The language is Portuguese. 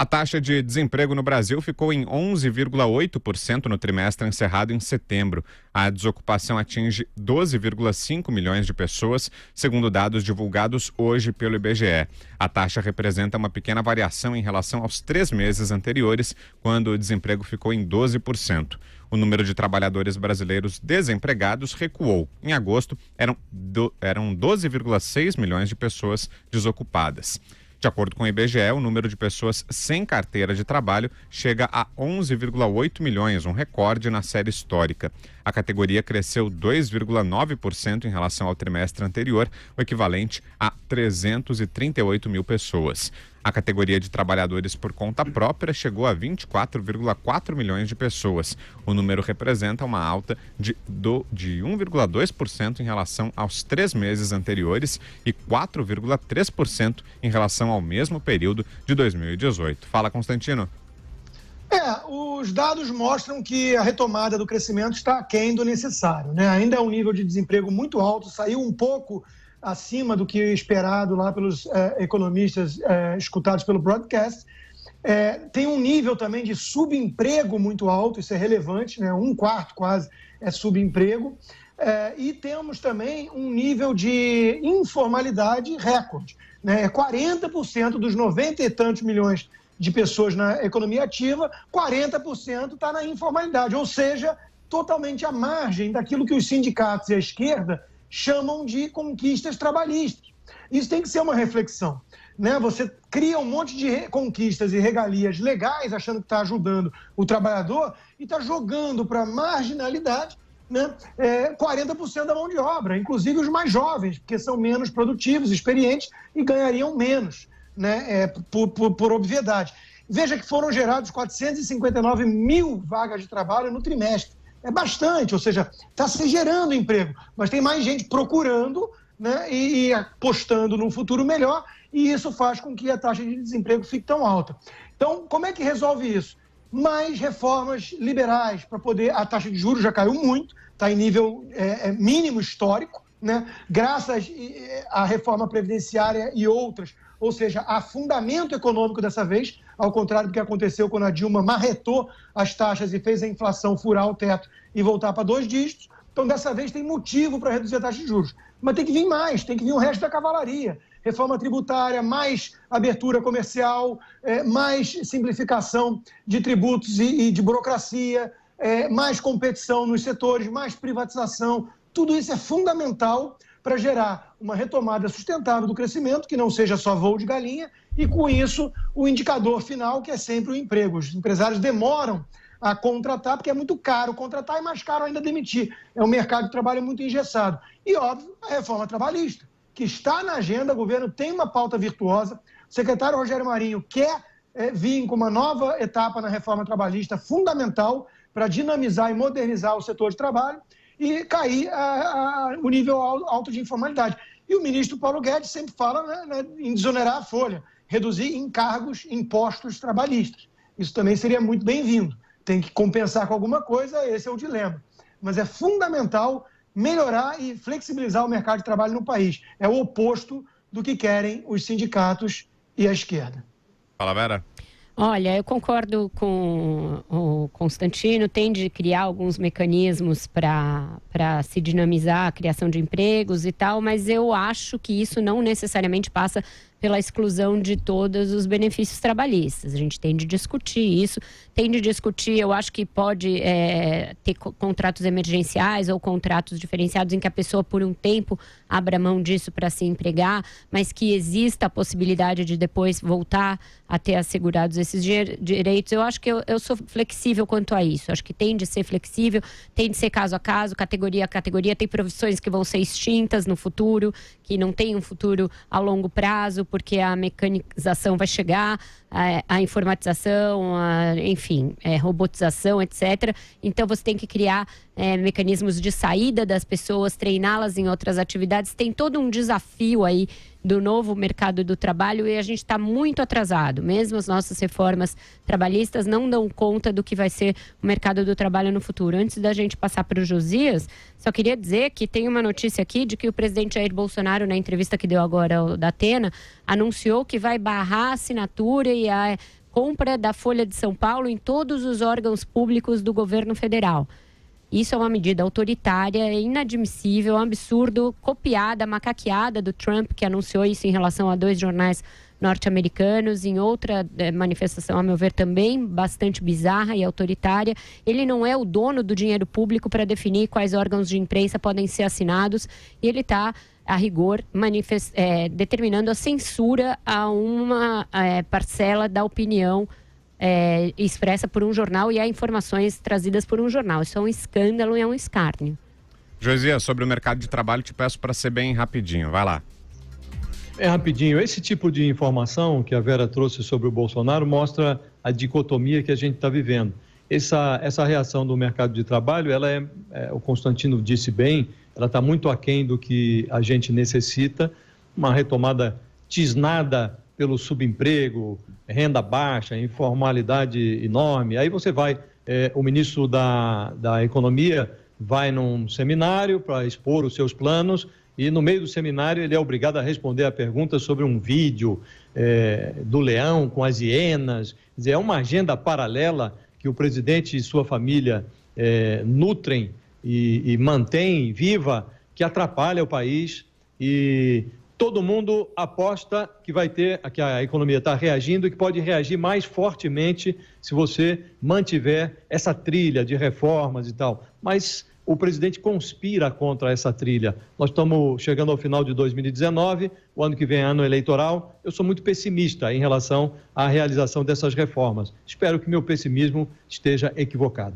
A taxa de desemprego no Brasil ficou em 11,8% no trimestre encerrado em setembro. A desocupação atinge 12,5 milhões de pessoas, segundo dados divulgados hoje pelo IBGE. A taxa representa uma pequena variação em relação aos 3 meses anteriores, quando o desemprego ficou em 12%. O número de trabalhadores brasileiros desempregados recuou. Em agosto, eram 12,6 milhões de pessoas desocupadas. De acordo com o IBGE, o número de pessoas sem carteira de trabalho chega a 11,8 milhões, um recorde na série histórica. A categoria cresceu 2,9% em relação ao trimestre anterior, o equivalente a 338 mil pessoas. A categoria de trabalhadores por conta própria chegou a 24,4 milhões de pessoas. O número representa uma alta de 1,2% em relação aos 3 meses anteriores e 4,3% em relação ao mesmo período de 2018. Fala, Constantino. Os dados mostram que a retomada do crescimento está aquém do necessário, né? Ainda é um nível de desemprego muito alto, saiu um pouco acima do que esperado lá pelos economistas escutados pelo broadcast. Tem um nível também de subemprego muito alto, isso é relevante, né? 1/4 quase é subemprego. E temos também um nível de informalidade recorde, né? 40% dos 90 e tantos milhões de pessoas na economia ativa, 40% está na informalidade, ou seja, totalmente à margem daquilo que os sindicatos e a esquerda chamam de conquistas trabalhistas. Isso tem que ser uma reflexão, né? Você cria um monte de conquistas e regalias legais, achando que está ajudando o trabalhador, e está jogando para a marginalidade, né? 40% da mão de obra, inclusive os mais jovens, porque são menos produtivos, experientes e ganhariam menos, né? Por obviedade. Veja que foram gerados 459 mil vagas de trabalho no trimestre. É bastante, ou seja, está se gerando emprego, mas tem mais gente procurando, né, e apostando num futuro melhor, e isso faz com que a taxa de desemprego fique tão alta. Então, como é que resolve isso? Mais reformas liberais para poder... A taxa de juros já caiu muito, está em nível mínimo histórico, né, graças à reforma previdenciária e outras, ou seja, há fundamento econômico dessa vez, ao contrário do que aconteceu quando a Dilma marretou as taxas e fez a inflação furar o teto e voltar para 2 dígitos. Então, dessa vez, tem motivo para reduzir a taxa de juros. Mas tem que vir mais, tem que vir o resto da cavalaria. Reforma tributária, mais abertura comercial, mais simplificação de tributos e de burocracia, mais competição nos setores, mais privatização. Tudo isso é fundamental para gerar uma retomada sustentável do crescimento, que não seja só voo de galinha, e com isso o indicador final, que é sempre o emprego. Os empresários demoram a contratar, porque é muito caro contratar e mais caro ainda demitir. É um mercado de trabalho muito engessado. E, óbvio, a reforma trabalhista, que está na agenda, o governo tem uma pauta virtuosa, o secretário Rogério Marinho quer vir com uma nova etapa na reforma trabalhista fundamental para dinamizar e modernizar o setor de trabalho e cair o nível alto de informalidade. E o ministro Paulo Guedes sempre fala, né, em desonerar a folha, reduzir encargos, impostos trabalhistas. Isso também seria muito bem-vindo. Tem que compensar com alguma coisa, esse é o dilema. Mas é fundamental melhorar e flexibilizar o mercado de trabalho no país. É o oposto do que querem os sindicatos e a esquerda. Fala, Vera. Olha, eu concordo com o Constantino, tem de criar alguns mecanismos para se dinamizar a criação de empregos e tal, mas eu acho que isso não necessariamente passa pela exclusão de todos os benefícios trabalhistas. A gente tem de discutir isso, eu acho que pode ter contratos emergenciais ou contratos diferenciados em que a pessoa por um tempo abra mão disso para se empregar, mas que exista a possibilidade de depois voltar a ter assegurados esses direitos. Eu acho que eu sou flexível quanto a isso, acho que tem de ser flexível, tem de ser caso a caso, categoria a categoria, tem profissões que vão ser extintas no futuro, que não tem um futuro a longo prazo, porque a mecanização vai chegar, a informatização, enfim, robotização, etc. Então, você tem que criar mecanismos de saída das pessoas, treiná-las em outras atividades. Tem todo um desafio aí do novo mercado do trabalho e a gente está muito atrasado. Mesmo as nossas reformas trabalhistas não dão conta do que vai ser o mercado do trabalho no futuro. Antes da gente passar para o Josias, só queria dizer que tem uma notícia aqui de que o presidente Jair Bolsonaro, na entrevista que deu agora ao Datena, anunciou que vai barrar a assinatura e a compra da Folha de São Paulo em todos os órgãos públicos do governo federal. Isso é uma medida autoritária, inadmissível, um absurdo, copiada, macaqueada do Trump, que anunciou isso em relação a 2 jornais norte-americanos, em outra manifestação, a meu ver, também bastante bizarra e autoritária. Ele não é o dono do dinheiro público para definir quais órgãos de imprensa podem ser assinados, e ele está, a rigor, determinando a censura a uma parcela da opinião expressa por um jornal e a informações trazidas por um jornal. Isso é um escândalo e é um escárnio. Josias, sobre o mercado de trabalho, te peço para ser bem rapidinho. Vai lá. É rapidinho. Esse tipo de informação que a Vera trouxe sobre o Bolsonaro mostra a dicotomia que a gente está vivendo. Essa reação do mercado de trabalho, ela o Constantino disse bem, ela está muito aquém do que a gente necessita, uma retomada tisnada pelo subemprego, renda baixa, informalidade enorme. Aí você vai, o ministro da Economia vai num seminário para expor os seus planos e no meio do seminário ele é obrigado a responder a pergunta sobre um vídeo do leão com as hienas. Quer dizer, é uma agenda paralela que o presidente e sua família nutrem e mantêm viva, que atrapalha o país, e todo mundo aposta que a economia está reagindo e que pode reagir mais fortemente se você mantiver essa trilha de reformas e tal. Mas o presidente conspira contra essa trilha. Nós estamos chegando ao final de 2019, o ano que vem é ano eleitoral. Eu sou muito pessimista em relação à realização dessas reformas. Espero que meu pessimismo esteja equivocado.